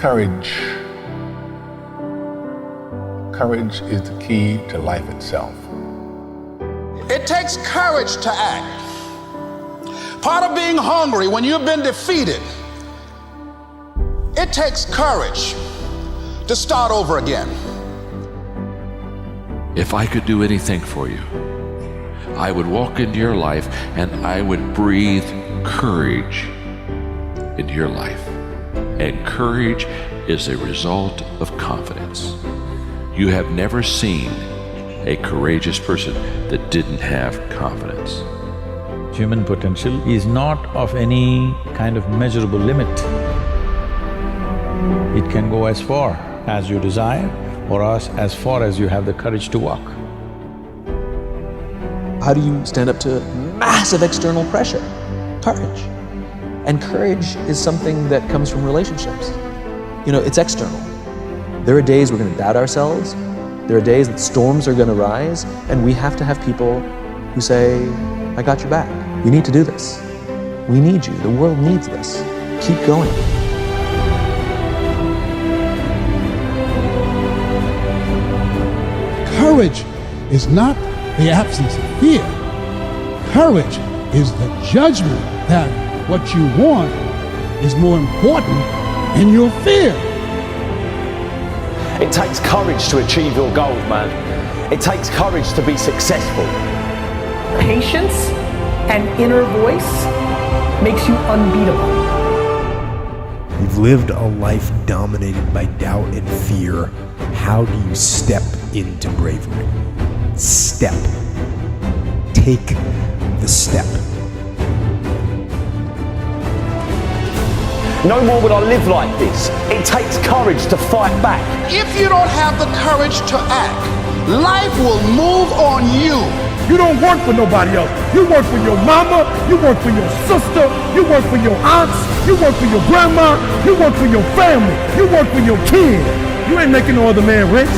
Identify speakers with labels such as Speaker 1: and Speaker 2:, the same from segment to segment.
Speaker 1: Courage. Courage is the key to life itself.
Speaker 2: It takes courage to act. Part of being hungry when you've been defeated, it takes courage to start over again.
Speaker 3: If I could do anything for you, I would walk into your life and I would breathe courage into your life. And courage is a result of confidence. You have never seen a courageous person that didn't have confidence.
Speaker 4: Human potential is not of any kind of measurable limit. It can go as far as you desire or as far as you have the courage to walk.
Speaker 5: How do you stand up to massive external pressure? Courage. And courage is something that comes from relationships. You know, it's external. There are days we're gonna doubt ourselves. There are days that storms are gonna rise, and we have to have people who say, I got your back. You need to do this. We need you. The world needs this. Keep going.
Speaker 6: Courage is not the absence of fear. Courage is the judgment that what you want is more important than your fear.
Speaker 7: It takes courage to achieve your goals, man. It takes courage to be successful.
Speaker 8: Patience and inner voice makes you unbeatable.
Speaker 9: You've lived a life dominated by doubt and fear. How do you step into bravery? Step. Take the step.
Speaker 7: No more would I live like this. It takes courage to fight back.
Speaker 2: If you don't have the courage to act, life will move on you.
Speaker 10: You don't work for nobody else. You work for your mama, you work for your sister, you work for your aunts, you work for your grandma, you work for your family, you work for your kids. You ain't making no other man rich.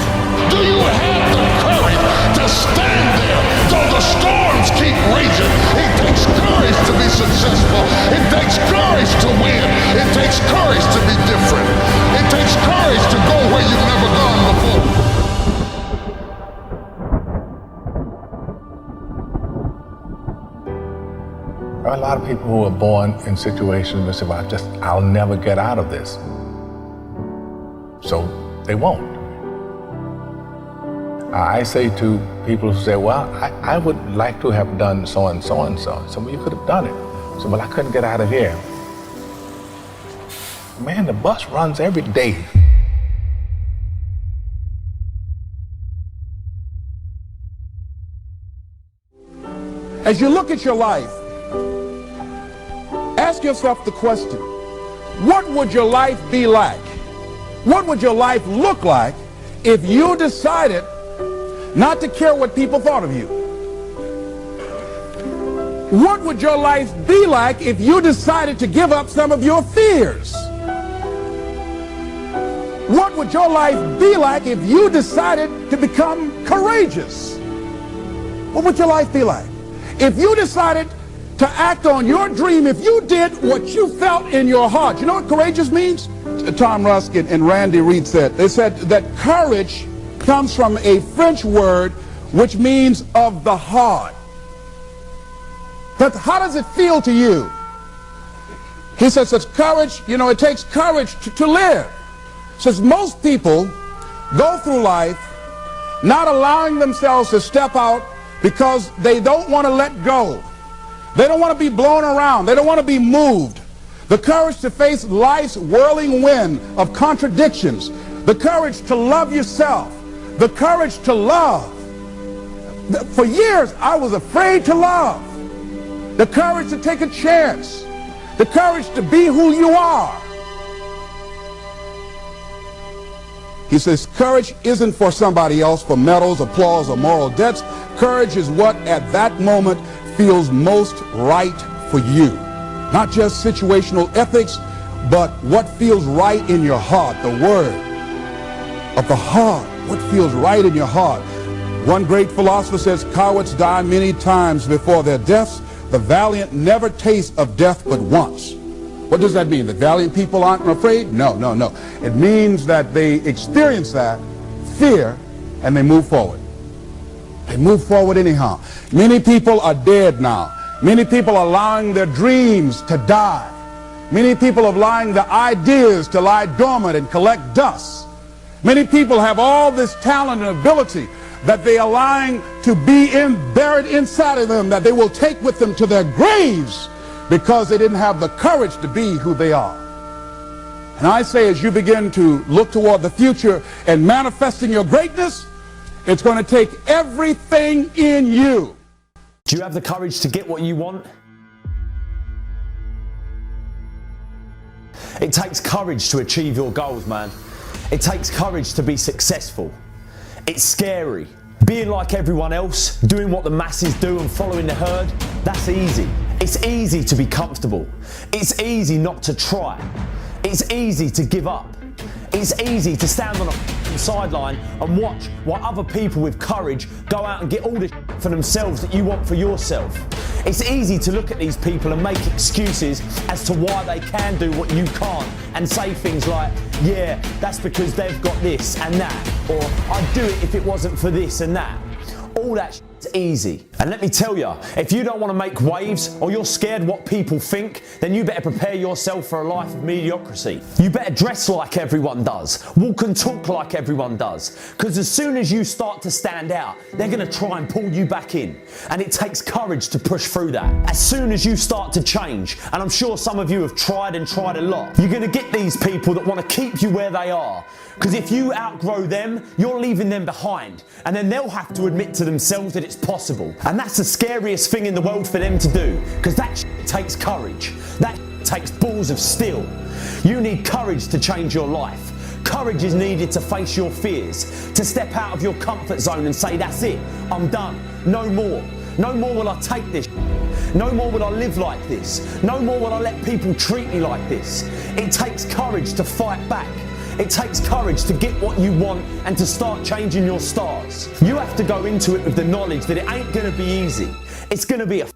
Speaker 11: Do you have the courage to stand there though the storms keep raging? It takes courage to be successful. It takes courage to win. It takes courage to be different. It takes courage to go where you've never gone before.
Speaker 1: There are a lot of people who are born in situations where they say, I'll never get out of this. So they won't. I say to people who say, well, I would like to have done so and so and so. So you could have done it. So, well, I couldn't get out of here. Man, the bus runs every day.
Speaker 10: As you look at your life, ask yourself the question, what would your life be like? What would your life look like if you decided not to care what people thought of you? What would your life be like if you decided to give up some of your fears? What would your life be like if you decided to become courageous? What would your life be like? If you decided to act on your dream, if you did what you felt in your heart. You know what courageous means? Tom Ruskin and Randy Reed said. They said that courage comes from a French word which means of the heart. But how does it feel to you? He says it's courage, you know, it takes courage to live. Says most people go through life not allowing themselves to step out because they don't want to let go. They don't want to be blown around. They don't want to be moved. The courage to face life's whirling wind of contradictions. The courage to love yourself. The courage to love. For years, I was afraid to love. The courage to take a chance. The courage to be who you are. He says courage isn't for somebody else, for medals, applause, or moral debts. Courage is what at that moment feels most right for you. Not just situational ethics, but what feels right in your heart, the word of the heart, what feels right in your heart. One great philosopher says, cowards die many times before their deaths. The valiant never taste of death but once. What does that mean? That valiant people aren't afraid? No, no, no. It means that they experience that fear and they move forward. They move forward anyhow. Many people are dead now. Many people are allowing their dreams to die. Many people are allowing their ideas to lie dormant and collect dust. Many people have all this talent and ability that they are allowing to be buried inside of them, that they will take with them to their graves because they didn't have the courage to be who they are. And I say, as you begin to look toward the future and manifesting your greatness, it's going to take everything in you.
Speaker 7: Do you have the courage to get what you want? It takes courage to achieve your goals, man. It takes courage to be successful. It's scary. Being like everyone else, doing what the masses do and following the herd, that's easy. It's easy to be comfortable. It's easy not to try. It's easy to give up. It's easy to stand on a sideline and watch while other people with courage go out and get all the for themselves that you want for yourself. It's easy to look at these people and make excuses as to why they can do what you can't and say things like, yeah, that's because they've got this and that, or I'd do it if it wasn't for this and that. All that shit's easy. And let me tell you, if you don't want to make waves or you're scared what people think, then you better prepare yourself for a life of mediocrity. You better dress like everyone does, walk and talk like everyone does, because as soon as you start to stand out, they're going to try and pull you back in. And it takes courage to push through that. As soon as you start to change, and I'm sure some of you have tried a lot, you're going to get these people that want to keep you where they are. Because if you outgrow them, you're leaving them behind. And then they'll have to admit to themselves that it's possible. And that's the scariest thing in the world for them to do. Because that takes courage. That takes balls of steel. You need courage to change your life. Courage is needed to face your fears. To step out of your comfort zone and say, that's it, I'm done. No more. No more will I take this. No more will I live like this. No more will I let people treat me like this. It takes courage to fight back. It takes courage to get what you want and to start changing your stars. You have to go into it with the knowledge that it ain't going to be easy. It's going to be a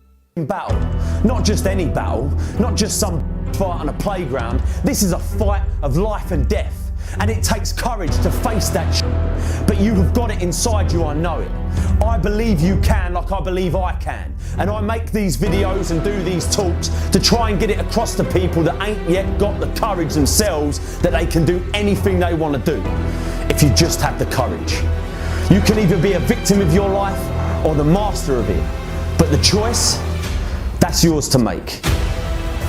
Speaker 7: battle. Not just any battle, not just some fight on a playground. This is a fight of life and death. And it takes courage to face that shit. But you have got it inside you, I know it. I believe you can like I believe I can. And I make these videos and do these talks to try and get it across to people that ain't yet got the courage themselves that they can do anything they want to do. If you just have the courage. You can either be a victim of your life or the master of it. But the choice, that's yours to make.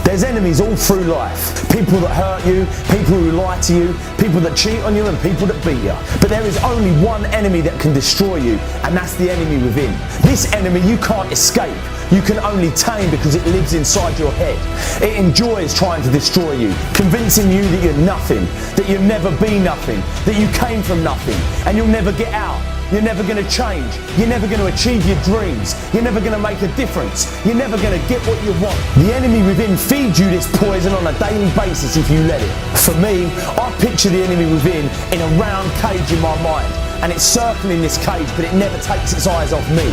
Speaker 7: There's enemies all through life. People that hurt you, people who lie to you, people that cheat on you and people that beat you. But there is only one enemy that can destroy you, and that's the enemy within. This enemy you can't escape. You can only tame because it lives inside your head. It enjoys trying to destroy you, convincing you that you're nothing, that you'll never be nothing, that you came from nothing, and you'll never get out. You're never going to change. You're never going to achieve your dreams. You're never going to make a difference. You're never going to get what you want. The enemy within feeds you this poison on a daily basis if you let it. For me, I picture the enemy within in a round cage in my mind. And it's circling this cage, but it never takes its eyes off me.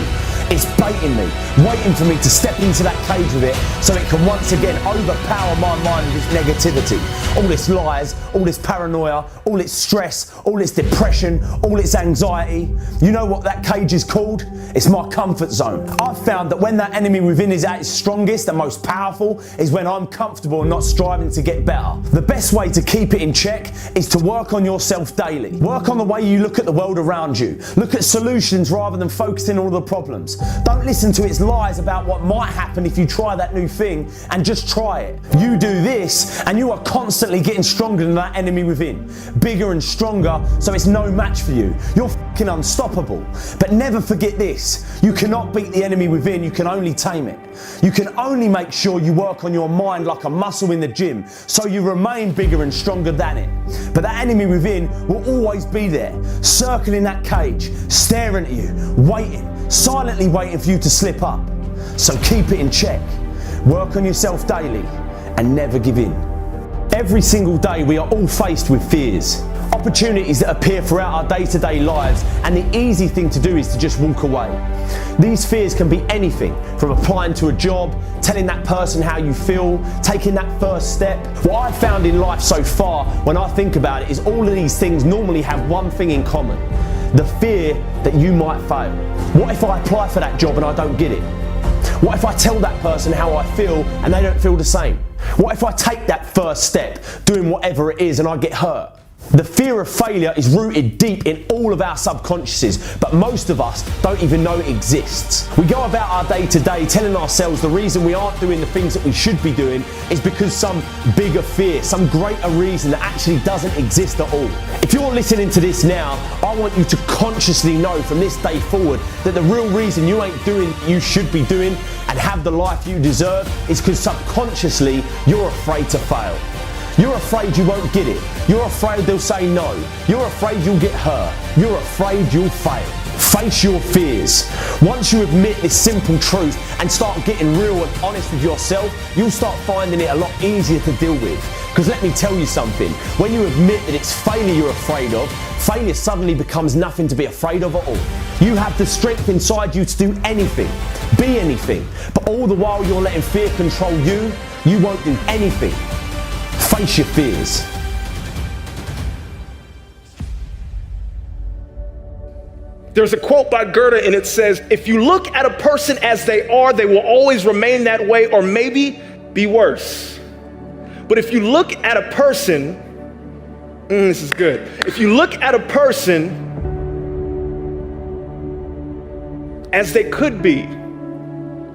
Speaker 7: It's baiting me, waiting for me to step into that cage with it so it can once again overpower my mind with its negativity. All its lies, all its paranoia, all its stress, all its depression, all its anxiety. You know what that cage is called? It's my comfort zone. I've found that when that enemy within is at its strongest and most powerful is when I'm comfortable and not striving to get better. The best way to keep it in check is to work on yourself daily. Work on the way you look at the world around you. Look at solutions rather than focusing on all the problems. Don't listen to its lies about what might happen if you try that new thing, and just try it. You do this and you are constantly getting stronger than that enemy within. Bigger and stronger, so it's no match for you. You're fucking unstoppable. But never forget this. You cannot beat the enemy within, you can only tame it. You can only make sure you work on your mind like a muscle in the gym, so you remain bigger and stronger than it. But that enemy within will always be there, circling that cage, staring at you, waiting, silently waiting for you to slip up. So keep it in check. Work on yourself daily and never give in. Every single day we are all faced with fears. opportunities that appear throughout our day-to-day lives, and the easy thing to do is to just walk away. These fears can be anything from applying to a job, telling that person how you feel, taking that first step. What I've found in life so far, when I think about it, is all of these things normally have one thing in common: the fear that you might fail. What if I apply for that job and I don't get it? What if I tell that person how I feel and they don't feel the same? What if I take that first step, doing whatever it is, and I get hurt? The fear of failure is rooted deep in all of our subconsciouses, but most of us don't even know it exists. We go about our day to day telling ourselves the reason we aren't doing the things that we should be doing is because some bigger fear, some greater reason that actually doesn't exist at all. If you're listening to this now, I want you to consciously know from this day forward that the real reason you ain't doing what you should be doing and have the life you deserve is because subconsciously you're afraid to fail. You're afraid you won't get it. You're afraid they'll say no. You're afraid you'll get hurt. You're afraid you'll fail. Face your fears. Once you admit this simple truth and start getting real and honest with yourself, you'll start finding it a lot easier to deal with. Because let me tell you something, when you admit that it's failure you're afraid of, failure suddenly becomes nothing to be afraid of at all. You have the strength inside you to do anything, be anything, but all the while you're letting fear control you, you won't do anything. Face your fears.
Speaker 12: There's a quote by Goethe and it says, if you look at a person as they are, they will always remain that way or maybe be worse. But if you look at a person, this is good. If you look at a person as they could be,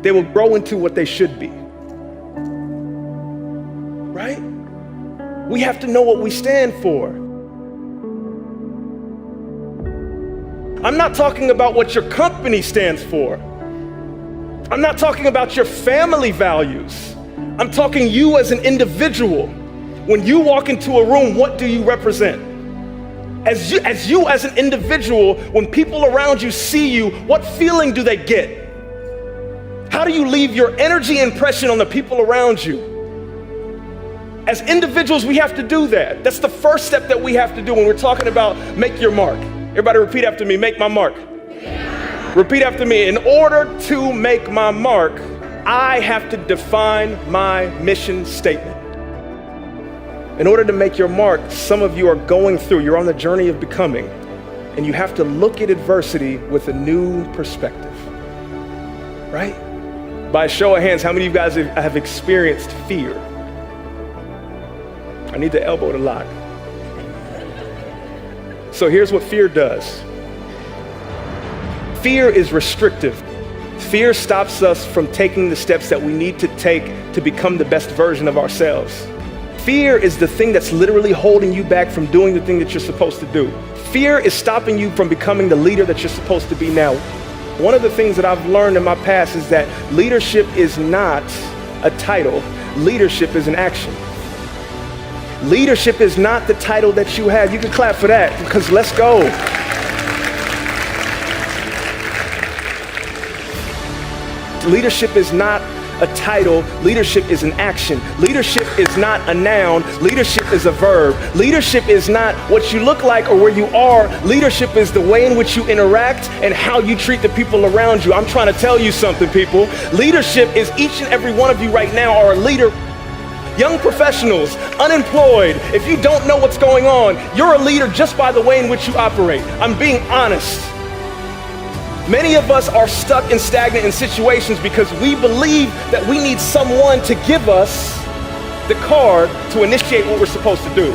Speaker 12: they will grow into what they should be. Right? We have to know what we stand for. I'm not talking about what your company stands for. I'm not talking about your family values. I'm talking you as an individual. When you walk into a room, what do you represent? As you as an individual, when people around you see you, what feeling do they get? How do you leave your energy impression on the people around you? As individuals, we have to do that. That's the first step that we have to do when we're talking about make your mark. Everybody repeat after me, make my mark. Repeat after me, in order to make my mark, I have to define my mission statement. In order to make your mark, some of you are going through, you're on the journey of becoming, and you have to look at adversity with a new perspective, right? By a show of hands, how many of you guys have experienced fear? I need the elbow to lock. So here's what fear does. Fear is restrictive. Fear stops us from taking the steps that we need to take to become the best version of ourselves. Fear is the thing that's literally holding you back from doing the thing that you're supposed to do. Fear is stopping you from becoming the leader that you're supposed to be now. One of the things that I've learned in my past is that leadership is not a title. Leadership is an action. Leadership is not the title that you have. You can clap for that, because let's go. Leadership is not a title. Leadership is an action. Leadership is not a noun. Leadership is a verb. Leadership is not what you look like or where you are. Leadership is the way in which you interact and how you treat the people around you. I'm trying to tell you something, people. Leadership is each and every one of you right now are a leader. Young professionals, unemployed, if you don't know what's going on, you're a leader just by the way in which you operate. I'm being honest. Many of us are stuck and stagnant in situations because we believe that we need someone to give us the card to initiate what we're supposed to do.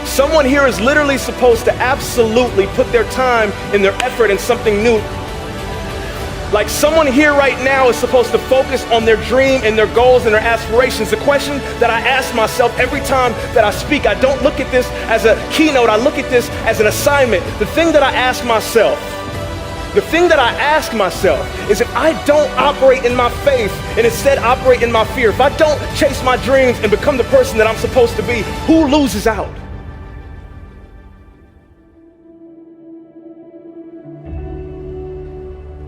Speaker 12: Someone here is literally supposed to absolutely put their time and their effort in something new. Like someone here right now is supposed to focus on their dream and their goals and their aspirations. The question that I ask myself every time that I speak, I don't look at this as a keynote, I look at this as an assignment. The thing that I ask myself is if I don't operate in my faith and instead operate in my fear, if I don't chase my dreams and become the person that I'm supposed to be, who loses out?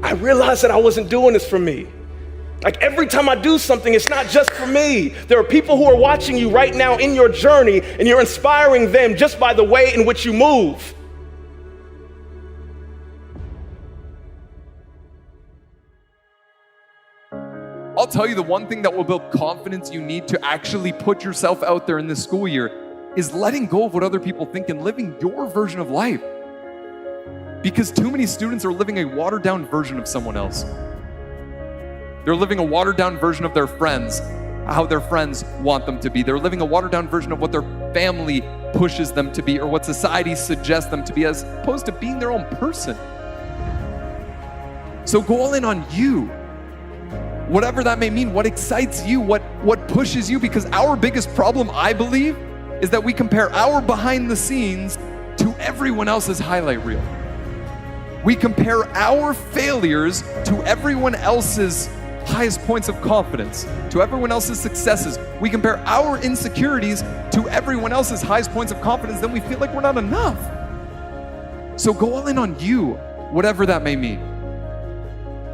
Speaker 12: I realized that I wasn't doing this for me. Like every time I do something, it's not just for me. There are people who are watching you right now in your journey, and you're inspiring them just by the way in which you move.
Speaker 13: I'll tell you, the one thing that will build confidence you need to actually put yourself out there in this school year is letting go of what other people think and living your version of life. Because too many students are living a watered down version of someone else. They're living a watered down version of their friends, how their friends want them to be. They're living a watered down version of what their family pushes them to be or what society suggests them to be, as opposed to being their own person. So go all in on you. Whatever that may mean, what excites you, what pushes you, because our biggest problem, I believe, is that we compare our behind the scenes to everyone else's highlight reel. We compare our failures to everyone else's highest points of confidence, to everyone else's successes. We compare our insecurities to everyone else's highest points of confidence, then we feel like we're not enough. So go all in on you, whatever that may mean.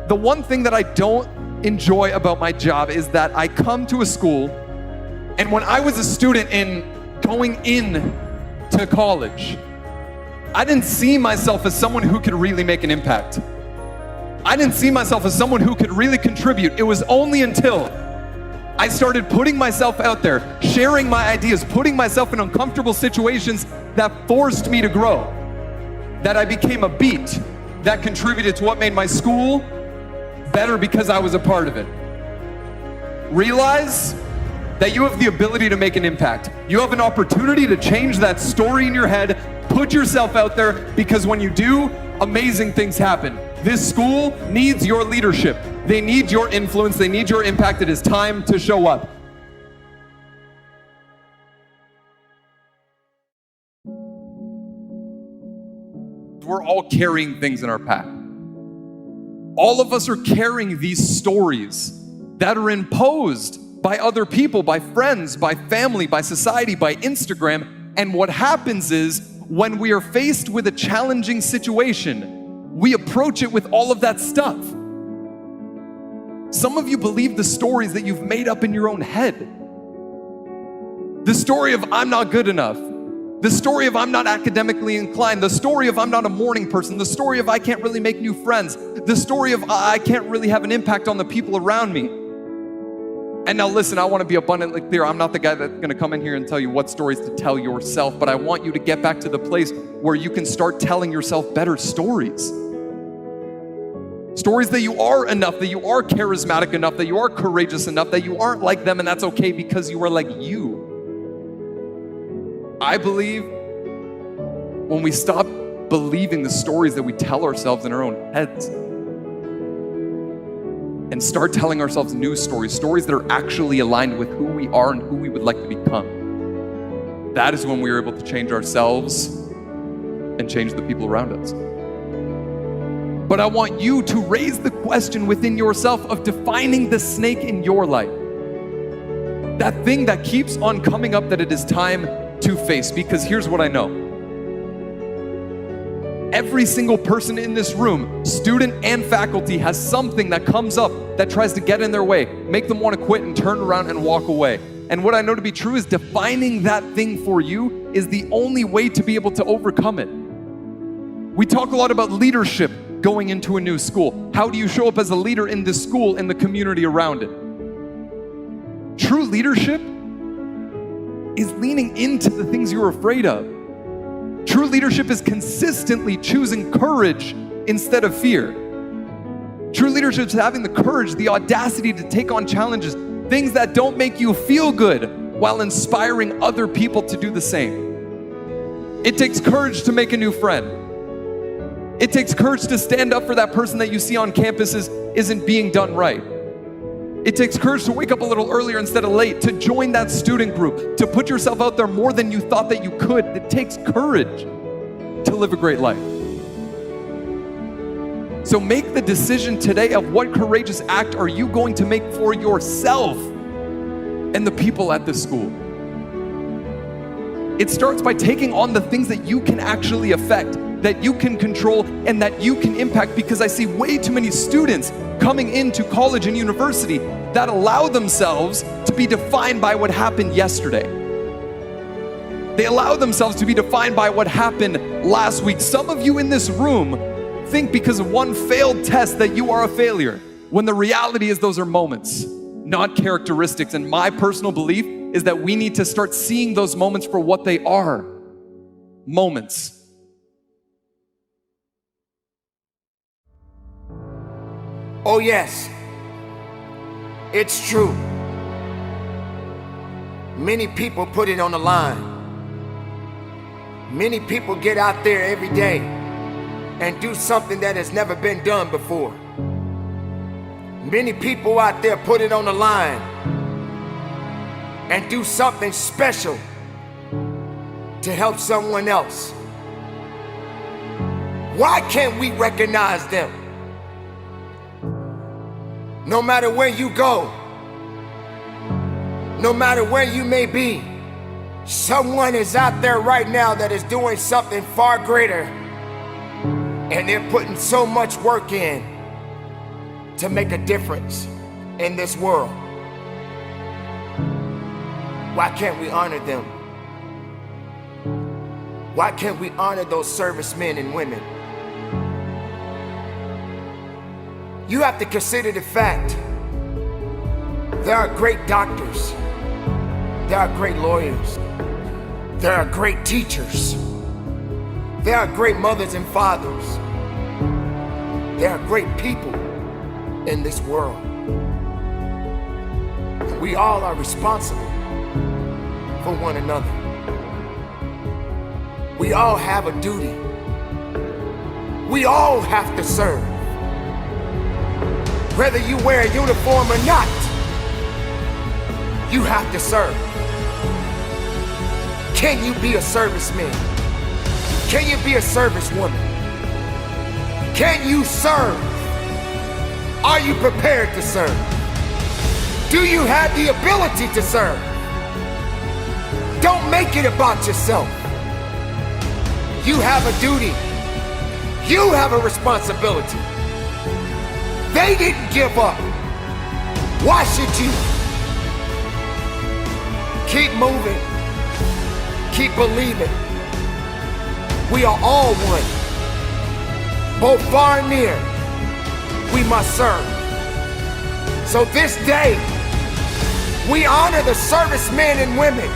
Speaker 13: The one thing that I don't enjoy about my job is that I come to a school, and when I was a student in going in to college, I didn't see myself as someone who could really make an impact. I didn't see myself as someone who could really contribute. It was only until I started putting myself out there, sharing my ideas, putting myself in uncomfortable situations that forced me to grow, that I became a beat that contributed to what made my school better because I was a part of it. Realize that you have the ability to make an impact. You have an opportunity to change that story in your head. Put yourself out there, because when you do, amazing things happen. This school needs your leadership. They need your influence. They need your impact. It is time to show up. We're all carrying things in our pack. All of us are carrying these stories that are imposed by other people, by friends, by family, by society, by Instagram. And what happens is, when we are faced with a challenging situation, we approach it with all of that stuff. Some of you believe the stories that you've made up in your own head. The story of I'm not good enough. The story of I'm not academically inclined. The story of I'm not a morning person. The story of I can't really make new friends. The story of I can't really have an impact on the people around me. And now listen, I want to be abundantly clear. I'm not the guy that's going to come in here and tell you what stories to tell yourself, but I want you to get back to the place where you can start telling yourself better stories. Stories that you are enough, that you are charismatic enough, that you are courageous enough, that you aren't like them, and that's okay because you are like you. I believe when we stop believing the stories that we tell ourselves in our own heads and start telling ourselves new stories, stories that are actually aligned with who we are and who we would like to become, that is when we are able to change ourselves and change the people around us. But I want you to raise the question within yourself of defining the snake in your life. That thing that keeps on coming up that it is time to face. Because here's what I know. Every single person in this room, student and faculty, has something that comes up that tries to get in their way, make them want to quit and turn around and walk away. And what I know to be true is defining that thing for you is the only way to be able to overcome it. We talk a lot about leadership going into a new school. How do you show up as a leader in this school and the community around it? True leadership is leaning into the things you're afraid of. True leadership is consistently choosing courage instead of fear. True leadership is having the courage, the audacity to take on challenges, things that don't make you feel good, while inspiring other people to do the same. It takes courage to make a new friend. It takes courage to stand up for that person that you see on campus isn't being done right. It takes courage to wake up a little earlier instead of late, to join that student group, to put yourself out there more than you thought that you could. It takes courage to live a great life. So make the decision today of what courageous act are you going to make for yourself and the people at this school. It starts by taking on the things that you can actually affect, that you can control, and that you can impact, because I see way too many students coming into college and university that allow themselves to be defined by what happened yesterday. They allow themselves to be defined by what happened last week. Some of you in this room think because of one failed test that you are a failure, when the reality is those are moments, not characteristics. And my personal belief is that we need to start seeing those moments for what they are, moments.
Speaker 14: Oh yes, it's true. Many people put it on the line. Many people get out there every day and do something that has never been done before. Many people out there put it on the line and do something special to help someone else. Why can't we recognize them? No matter where you go, no matter where you may be, someone is out there right now that is doing something far greater, and they're putting so much work in to make a difference in this world. Why can't we honor them? Why can't we honor those servicemen and women? You have to consider the fact there are great doctors, there are great lawyers, there are great teachers, there are great mothers and fathers, there are great people in this world. And we all are responsible for one another. We all have a duty. We all have to serve. Whether you wear a uniform or not, you have to serve. Can you be a serviceman? Can you be a servicewoman? Can you serve? Are you prepared to serve? Do you have the ability to serve? Don't make it about yourself. You have a duty. You have a responsibility. They didn't give up. Why should you? Keep moving. Keep believing. We are all one. Both far and near, we must serve. So this day, we honor the servicemen and women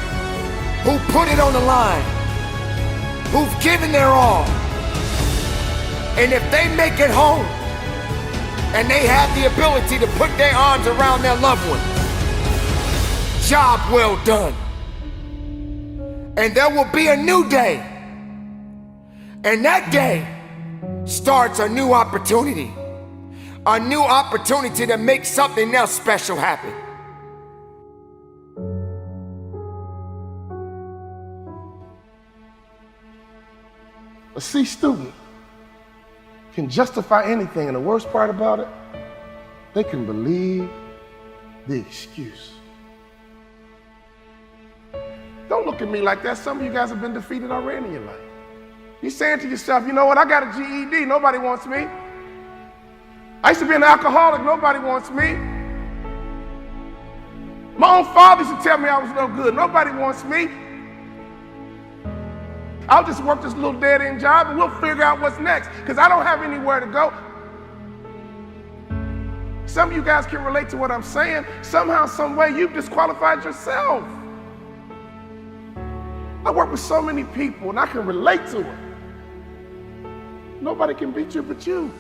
Speaker 14: who put it on the line, who've given their all. And if they make it home, and they have the ability to put their arms around their loved ones, job well done. And there will be a new day. And that day starts a new opportunity. A new opportunity to make something else special happen.
Speaker 15: A C student can justify anything, and the worst part about it, they can believe the excuse. Don't look at me like that. Some of you guys have been defeated already in your life. You're saying to yourself, you know what, I got a GED, nobody wants me. I used to be an alcoholic, nobody wants me. My own father used to tell me I was no good, nobody wants me. I'll just work this little dead-end job and we'll figure out what's next, because I don't have anywhere to go. Some of you guys can relate to what I'm saying. Somehow, some way, you've disqualified yourself. I work with so many people and I can relate to it. Nobody can beat you but you.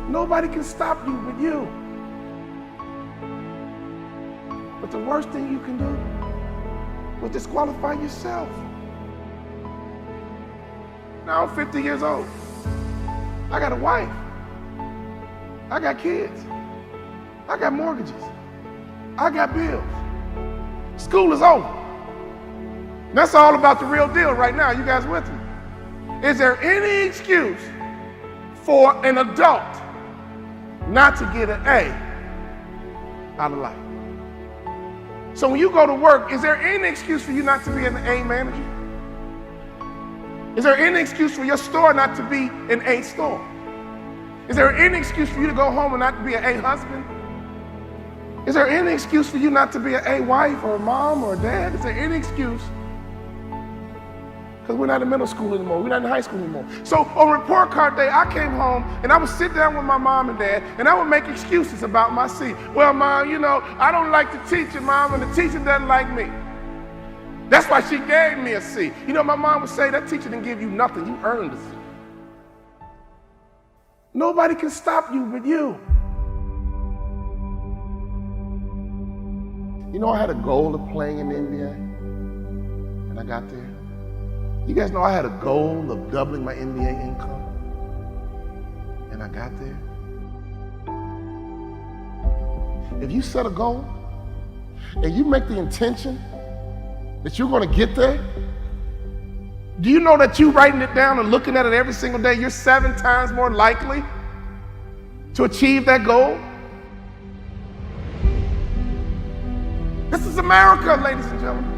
Speaker 15: Nobody can stop you but you. But the worst thing you can do is disqualify yourself. Now I'm 50 years old. I got a wife. I got kids. I got mortgages. I got bills. School is over. That's all about the real deal right now. You guys with me? Is there any excuse for an adult not to get an A out of life? So when you go to work, is there any excuse for you not to be an A manager? Is there any excuse for your store not to be an A store? Is there any excuse for you to go home and not be an A husband? Is there any excuse for you not to be an A wife or a mom or a dad? Is there any excuse? Because we're not in middle school anymore. We're not in high school anymore. So on report card day, I came home and I would sit down with my mom and dad and I would make excuses about my C. Well, Mom, you know, I don't like the teacher, Mom, and the teacher doesn't like me. That's why she gave me a C. You know, my mom would say, that teacher didn't give you nothing. You earned a C. Nobody can stop you but you. You know, I had a goal of playing in the NBA, and I got there. You guys know I had a goal of doubling my NBA income, and I got there. If you set a goal, and you make the intention that you're going to get there, do you know that you writing it down and looking at it every single day, you're 7 times more likely to achieve that goal? This is America, ladies and gentlemen.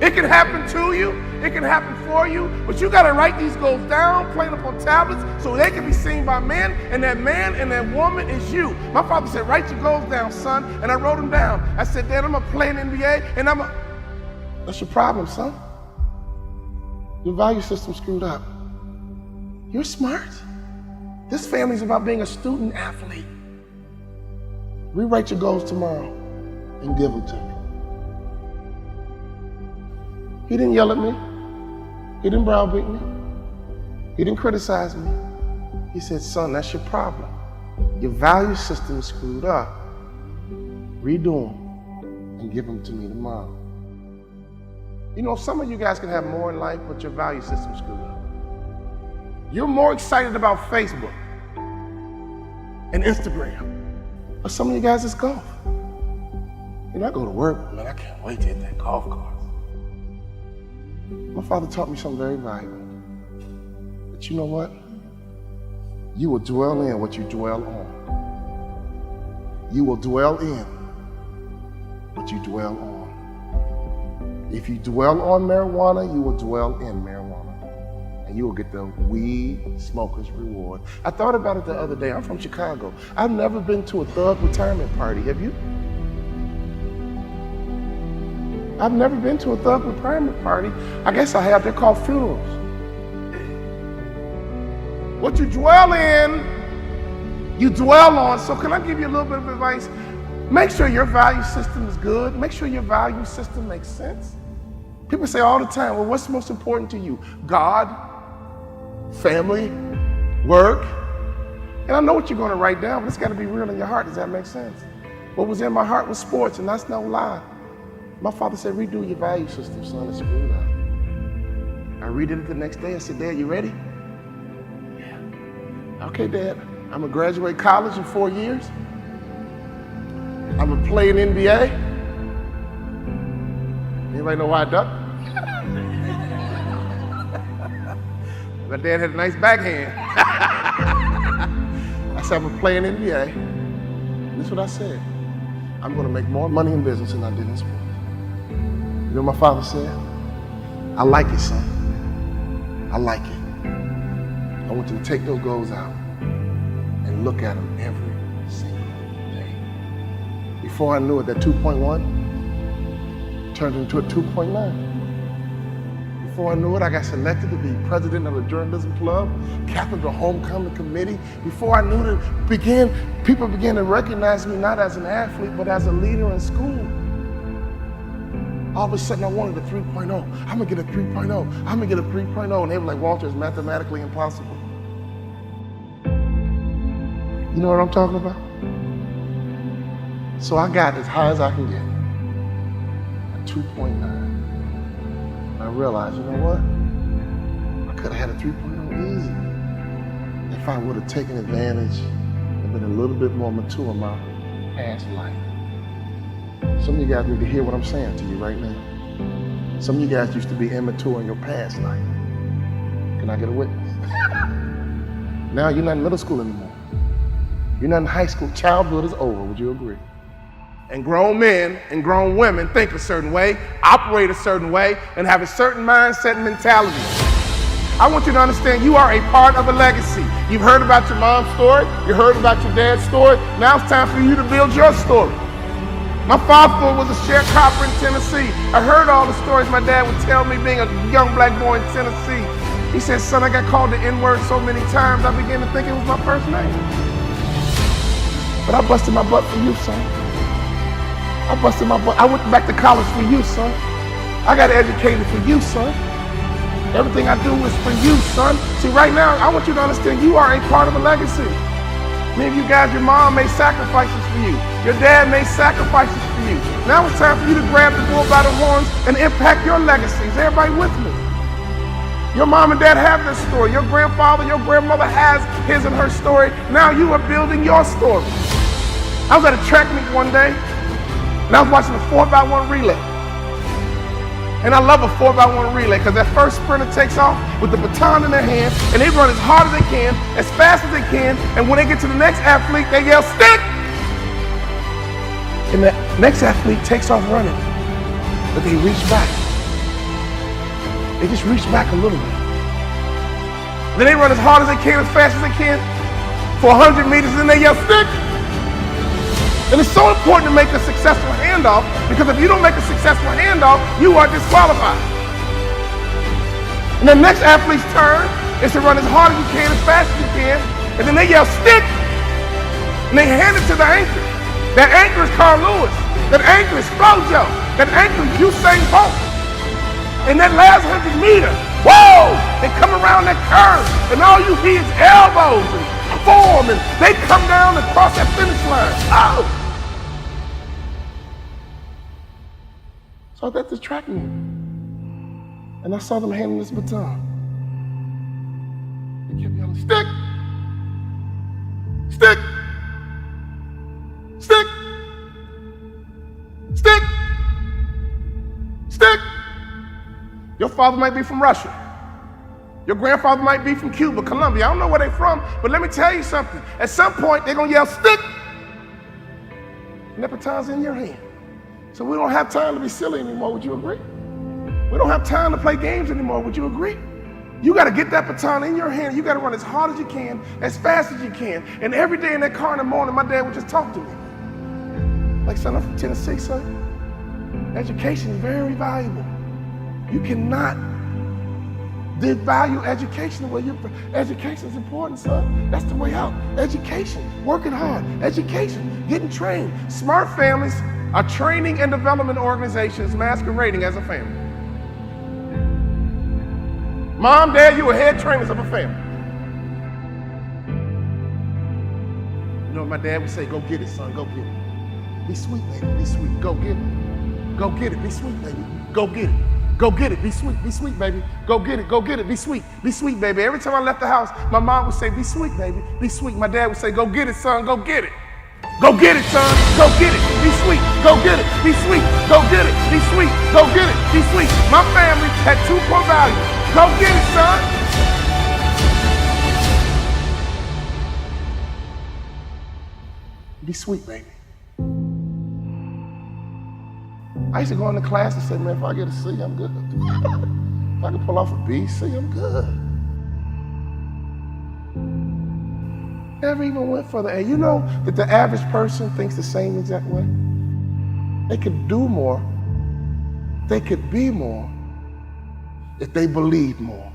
Speaker 15: It can happen to you, it can happen for you, but you gotta write these goals down, plain up on tablets, so they can be seen by men, and that woman is you. My father said, write your goals down, son, and I wrote them down. I said, Dad, I'm gonna play in NBA, and that's your problem, son. Your value system's screwed up. You're smart. This family's about being a student athlete. Rewrite your goals tomorrow and give them to me. He didn't yell at me. He didn't browbeat me. He didn't criticize me. He said, son, that's your problem. Your value system is screwed up. Redo them and give them to me tomorrow. You know, some of you guys can have more in life, but your value system's screwed up. You're more excited about Facebook and Instagram. But some of you guys, it's golf. You know, I go to work, man, I can't wait to hit that golf course. My father taught me something very valuable. But you know what? You will dwell in what you dwell on. You will dwell in what you dwell on. If you dwell on marijuana, you will dwell in marijuana. And you will get the weed smoker's reward. I thought about it the other day. I'm from Chicago. I've never been to a thug retirement party. Have you? I've never been to a thug retirement party. I guess I have. They're called funerals. What you dwell in, you dwell on. So can I give you a little bit of advice? Make sure your value system is good. Make sure your value system makes sense. People say all the time, well, what's most important to you? God, family, work. And I know what you're going to write down, but it's got to be real in your heart. Does that make sense? What was in my heart was sports, and that's no lie. My father said, redo your value system, son. It's screwed up. I redid it the next day. I said, Dad, you ready? Yeah. Okay, Dad. I'm going to graduate college in 4 years. I'm going to play in NBA. Anybody know why I ducked? My dad had a nice backhand. I said, I'm going to play in NBA. And this is what I said. I'm going to make more money in business than I did in sports. You know what my father said? I like it, son. I like it. I want you to take those goals out and look at them every single day. Before I knew it, that 2.1 turned into a 2.9. Before I knew it, I got selected to be president of the journalism club, captain of the homecoming committee. Before I knew it, people began to recognize me not as an athlete, but as a leader in school. All of a sudden, I wanted a 3.0. I'm gonna get a 3.0. I'm gonna get a 3.0. And they were like, Walter, it's mathematically impossible. You know what I'm talking about? So I got as high as I can get, a 2.9. And I realized, you know what? I could have had a 3.0 easy if I would have taken advantage and been a little bit more mature in my past life. Some of you guys need to hear what I'm saying to you right now. Some of you guys used to be immature in your past life. Can I get a witness? Now you're not in middle school anymore. You're not in high school. Childhood is over. Would you agree? And grown men and grown women think a certain way, operate a certain way, and have a certain mindset and mentality. I want you to understand you are a part of a legacy. You've heard about your mom's story. You heard about your dad's story. Now it's time for you to build your story. My father was a sharecropper in Tennessee. I heard all the stories my dad would tell me being a young black boy in Tennessee. He said, son, I got called the N-word so many times, I began to think it was my first name. But I busted my butt for you, son. I busted my butt. I went back to college for you, son. I got educated for you, son. Everything I do is for you, son. See, right now, I want you to understand you are a part of a legacy. Many of you guys, your mom made sacrifices for you. Your dad made sacrifices for you. Now it's time for you to grab the bull by the horns and impact your legacies. Everybody with me? Your mom and dad have this story. Your grandfather, your grandmother has his and her story. Now you are building your story. I was at a track meet one day, and I was watching a 4x1 relay. And I love a 4x1 relay because that first sprinter takes off with the baton in their hand and they run as hard as they can, as fast as they can, and when they get to the next athlete, they yell, stick! And the next athlete takes off running, but they reach back. They just reach back a little bit. Then they run as hard as they can, as fast as they can, for 100 meters, and then they yell, stick! And it's so important to make a successful handoff because if you don't make a successful handoff, you are disqualified. And the next athlete's turn is to run as hard as you can, as fast as you can, and then they yell, stick! And they hand it to the anchor. That anchor is Carl Lewis. That anchor is Flojo. That anchor is Usain Bolt. And that last 100 meters, whoa! They come around that curve, and all you hear is elbows and form, and they come down and cross that finish line. Oh! So I was at the track meet, and I saw them handing this baton. They kept yelling, stick! Stick! Stick! Stick! Stick! Your father might be from Russia. Your grandfather might be from Cuba, Colombia. I don't know where they're from, but let me tell you something. At some point, they're going to yell, stick! And that baton's in your hand. So we don't have time to be silly anymore. Would you agree? We don't have time to play games anymore. Would you agree? You got to get that baton in your hand. You got to run as hard as you can, as fast as you can. And every day in that car in the morning, my dad would just talk to me. Like, son, I'm from Tennessee, son. Education is very valuable. You cannot devalue education. Education is important, son. That's the way out. Education, working hard, education, getting trained. Smart families are training and development organizations masquerading as a family. Mom, dad, you are head trainers of a family. You know what my dad would say? Go get it, son, go get it. Be sweet, baby, be sweet, go get it. Go get it, be sweet, baby, go get it. Go get it, be sweet, baby. Go get it, be sweet, baby. Every time I left the house, my mom would say, be sweet, baby, be sweet. My dad would say, go get it, son, go get it. Go get it, son, go get it, be sweet, go get it, be sweet, go get it, be sweet, go get it, be sweet. My family had two core values. Go get it, son. Be sweet, baby. I used to go into class and say, man, if I get a C, I'm good. If I can pull off a B, C, I'm good. Never even went for the A. You know that the average person thinks the same exact way? They could do more, they could be more if they believe more.